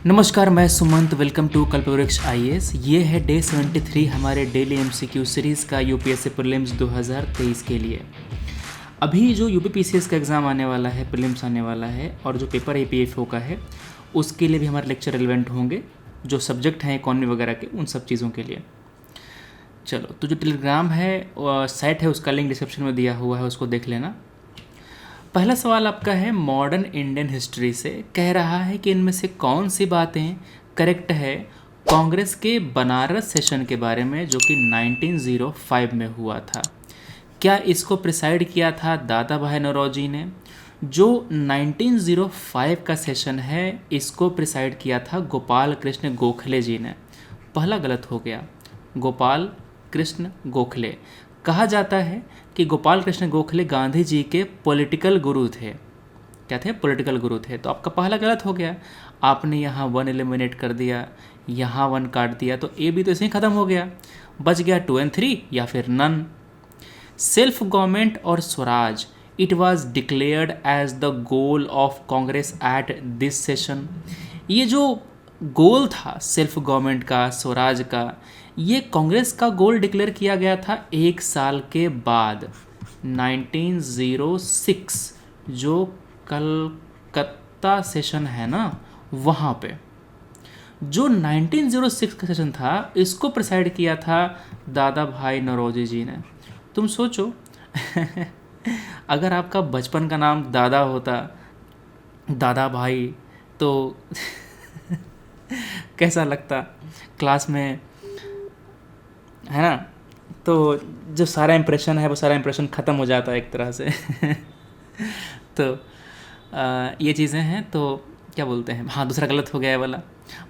नमस्कार, मैं Sumant. Welcome to Kalpavriksha IAS. ये है डे 73 हमारे डेली एमसीक्यू सीरीज़ का यूपीएससी प्रीलिम्स 2023 के लिए। अभी जो यूपीपीसीएस का एग्ज़ाम आने वाला है, प्रीलिम्स आने वाला है, और जो पेपर एपीएफओ का है उसके लिए भी हमारे लेक्चर रिलेवेंट होंगे। जो सब्जेक्ट हैं इकॉनमी वगैरह के, उन सब चीज़ों के लिए। चलो, तो जो टेलीग्राम है साइट है उसका लिंक डिस्क्रिप्शन में दिया हुआ है, उसको देख लेना। पहला सवाल आपका है मॉडर्न इंडियन हिस्ट्री से। कह रहा है कि इनमें से कौन सी बातें करेक्ट है कांग्रेस के बनारस सेशन के बारे में जो कि 1905 में हुआ था। क्या इसको प्रिसाइड किया था दादा भाई नौरोजी ने? जो 1905 का सेशन है इसको प्रिसाइड किया था गोपाल कृष्ण गोखले जी ने। पहला गलत हो गया, गोपाल कृष्ण गोखले। कहा जाता है कि गोपाल कृष्ण गोखले गांधी जी के पॉलिटिकल गुरु थे। क्या थे? पॉलिटिकल गुरु थे। तो आपका पहला गलत हो गया। आपने यहाँ 1 एलिमिनेट कर दिया, यहाँ 1 काट दिया, तो ए भी तो ऐसे ही ख़त्म हो गया। बच गया 2 और 3 या फिर नन। सेल्फ गवर्नमेंट और swaraj, it was declared as the goal of Congress at this session. ये जो गोल था सेल्फ गवर्नमेंट का, स्वराज का, ये कांग्रेस का गोल डिक्लेयर किया गया था 1 साल के बाद 1906 जो कलकत्ता सेशन है ना, वहाँ पे। जो 1906 का सेशन था इसको प्रिसाइड किया था दादा भाई नौरोजी जी ने। तुम सोचो अगर आपका बचपन का नाम दादा होता, दादा भाई, तो कैसा लगता क्लास में, है ना? तो जो सारा इम्प्रेशन है वो सारा इम्प्रेशन ख़त्म हो जाता है एक तरह से। तो ये चीज़ें हैं। तो क्या बोलते हैं, हाँ, दूसरा गलत हो गया है वाला।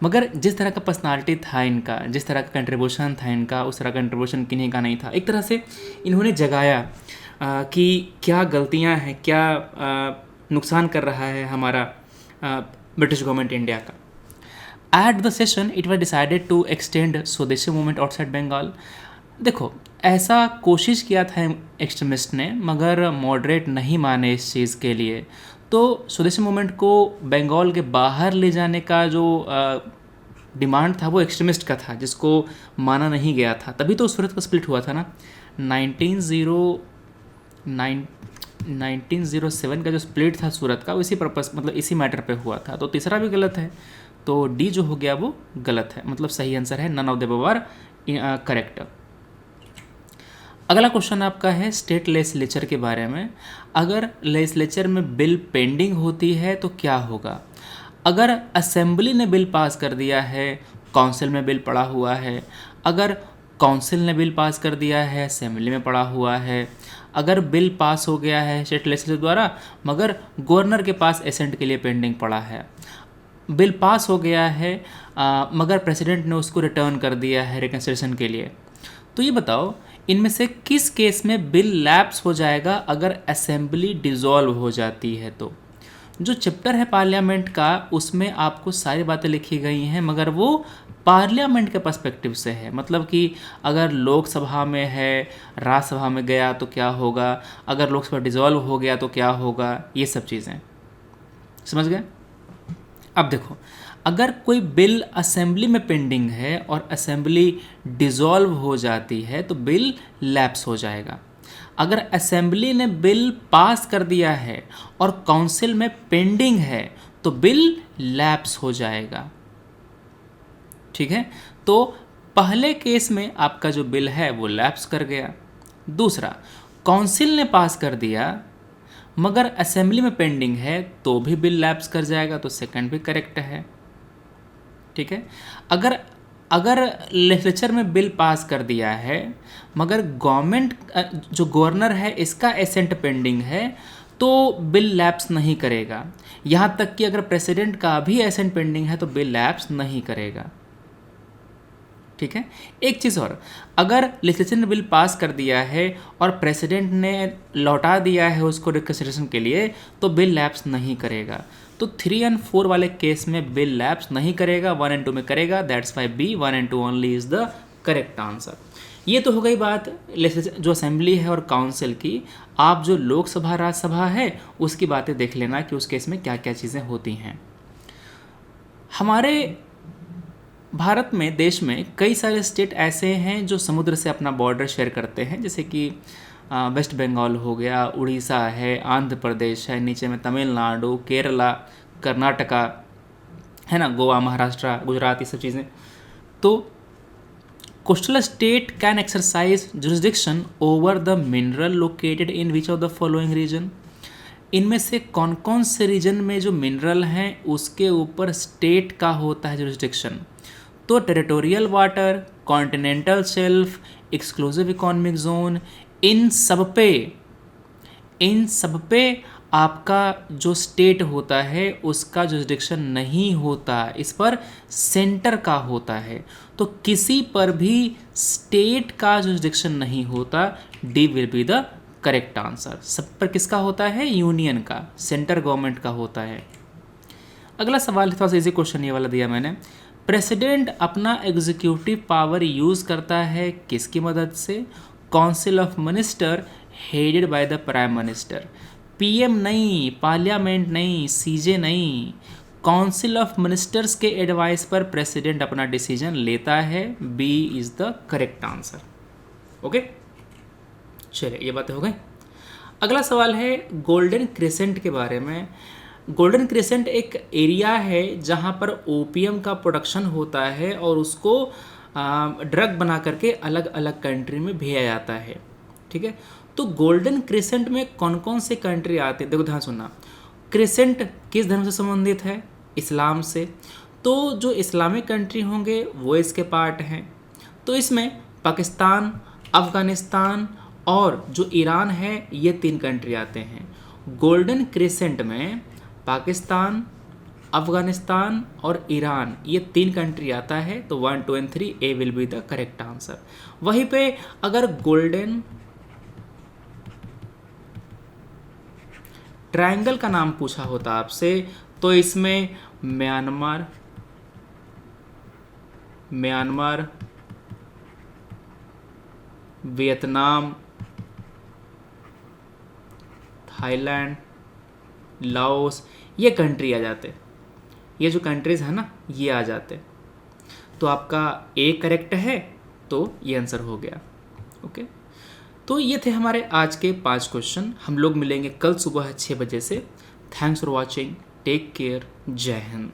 मगर जिस तरह का पर्सनालिटी था इनका, जिस तरह का कंट्रीब्यूशन था इनका, उस तरह का कंट्रीब्यूशन किन्हीं का नहीं था। एक तरह से इन्होंने जगाया कि क्या गलतियाँ हैं, क्या नुकसान कर रहा है हमारा ब्रिटिश गवर्नमेंट इंडिया का। At the session, it was decided to extend स्वदेशी मूवमेंट आउटसाइड बंगाल। देखो, ऐसा कोशिश किया था एक्सट्रीमिस्ट ने, मगर मॉडरेट नहीं माने इस चीज़ के लिए। तो स्वदेशी मूवमेंट को बंगाल के बाहर ले जाने का जो डिमांड था वो एक्सट्रीमिस्ट का था, जिसको माना नहीं गया था। तभी तो सूरत का स्प्लिट हुआ था ना। 1907 का जो स्प्लिट था सूरत का, इसी पर्पस, मतलब इसी मैटर पे हुआ था। तो तीसरा भी गलत है, तो डी जो हो गया वो गलत है। मतलब सही आंसर है none of the above are correct. अगला क्वेश्चन आपका है स्टेट लेजिस्लेचर के बारे में। अगर लेजिस्लेचर में बिल पेंडिंग होती है तो क्या होगा? अगर असेंबली ने बिल पास कर दिया है, काउंसिल में बिल पड़ा हुआ है, अगर काउंसिल ने बिल पास कर दिया है, असेंबली में पड़ा हुआ है, अगर बिल पास हो गया है स्टेट लेजिस्लेचर द्वारा मगर गवर्नर के पास एसेंट के लिए पेंडिंग पड़ा है, बिल पास हो गया है मगर प्रेसिडेंट ने उसको रिटर्न कर दिया है रिकन्सिडरेशन के लिए, तो ये बताओ इनमें से किस केस में बिल लैप्स हो जाएगा अगर असेंबली डिसॉल्व हो जाती है? तो जो चैप्टर है पार्लियामेंट का उसमें आपको सारी बातें लिखी गई हैं, मगर वो पार्लियामेंट के पर्सपेक्टिव से है। मतलब कि अगर लोकसभा में है, राज्यसभा में गया तो क्या होगा, अगर लोकसभा डिसॉल्व हो गया तो क्या होगा, ये सब चीज़ें समझ गए। अब देखो, अगर कोई बिल असेंबली में पेंडिंग है और असेंबली डिसॉल्व हो जाती है तो बिल लैप्स हो जाएगा। अगर असेंबली ने बिल पास कर दिया है और काउंसिल में पेंडिंग है तो बिल लैप्स हो जाएगा। ठीक है, तो पहले केस में आपका जो बिल है वो लैप्स कर गया। दूसरा, काउंसिल ने पास कर दिया मगर असेंबली में पेंडिंग है तो भी बिल लैप्स कर जाएगा, तो सेकंड भी करेक्ट है। ठीक है, अगर लेजिस्लेचर में बिल पास कर दिया है मगर गवर्नमेंट जो गवर्नर है इसका एसेंट पेंडिंग है तो बिल लैप्स नहीं करेगा। यहाँ तक कि अगर प्रेसिडेंट का भी एसेंट पेंडिंग है तो बिल लैप्स नहीं करेगा। ठीक है, एक चीज़ और, अगर लेजिस्लेचर ने बिल पास कर दिया है और प्रेसिडेंट ने लौटा दिया है उसको रिकन्सिडरेशन के लिए तो बिल लैप्स नहीं करेगा। तो 3 और 4 वाले केस में बिल लैप्स नहीं करेगा, 1 और 2 में करेगा। दैट्स वाई बी 1 और 2 only is the correct answer. ये तो हो गई बात जो असेंबली है और काउंसिल की। आप जो लोकसभा राज्यसभा है उसकी बातें देख लेना कि उस केस में क्या क्या चीज़ें होती हैं। हमारे भारत में, देश में कई सारे स्टेट ऐसे हैं जो समुद्र से अपना बॉर्डर शेयर करते हैं, जैसे कि वेस्ट बंगाल हो गया, उड़ीसा है, आंध्र प्रदेश है, नीचे में तमिलनाडु, केरला, कर्नाटका है ना, गोवा, महाराष्ट्र, गुजरात, ये सब चीज़ें। तो coastal state can exercise jurisdiction over the mineral located in which of the following region. इनमें से कौन कौन से रीजन में जो मिनरल हैं उसके ऊपर स्टेट का होता है जुरिस्डिक्शन? तो territorial water, continental shelf, exclusive economic zone, इन सब पे आपका जो स्टेट होता है उसका जुरिस्डिक्शन नहीं होता, इस पर सेंटर का होता है। तो किसी पर भी स्टेट का जुरिस्डिक्शन नहीं होता, D will be the correct answer. सब पर किसका होता है? यूनियन का, सेंटर गवर्नमेंट का होता है। अगला सवाल थोड़ा सा इजी क्वेश्चन ये वाला दिया मैंने। प्रेसिडेंट अपना एग्जीक्यूटिव पावर यूज़ करता है किसकी मदद से? Council of minister headed by the prime minister. PM नहीं, पार्लियामेंट नहीं, सीजे नहीं, काउंसिल ऑफ मिनिस्टर्स के एडवाइस पर प्रेसिडेंट अपना डिसीजन लेता है। B is the correct answer. Okay, चलिए ये बातें हो गई। अगला सवाल है गोल्डन क्रिसेंट के बारे में। गोल्डन क्रिसेंट एक एरिया है जहाँ पर ओपीएम का प्रोडक्शन होता है और उसको ड्रग बना करके अलग अलग कंट्री में भेजा जाता है। ठीक है, तो गोल्डन क्रिसेंट में कौन कौन से कंट्री आते हैं? देखो ध्यान सुनना, क्रिसेंट किस धर्म से संबंधित है? इस्लाम से। तो जो इस्लामिक कंट्री होंगे वो इसके पार्ट हैं। तो इसमें पाकिस्तान, अफ़गानिस्तान और जो ईरान है, ये 3 कंट्री आते हैं। गोल्डन क्रिसेंट में पाकिस्तान, अफ़गानिस्तान और ईरान, ये 3 कंट्री आता है। तो 1, 2 and 3 A will be the correct answer. वहीं पे अगर गोल्डन ट्रायंगल का नाम पूछा होता आपसे तो इसमें म्यांमार, वियतनाम, थाईलैंड, लाओस, ये कंट्री आ जाते। ये जो कंट्रीज़ है ना, ये आ जाते। तो आपका ए करेक्ट है, तो ये आंसर हो गया। ओके, तो ये थे हमारे आज के 5 क्वेश्चन। हम लोग मिलेंगे कल सुबह 6 बजे से। Thanks for watching, take care, जय हिंद।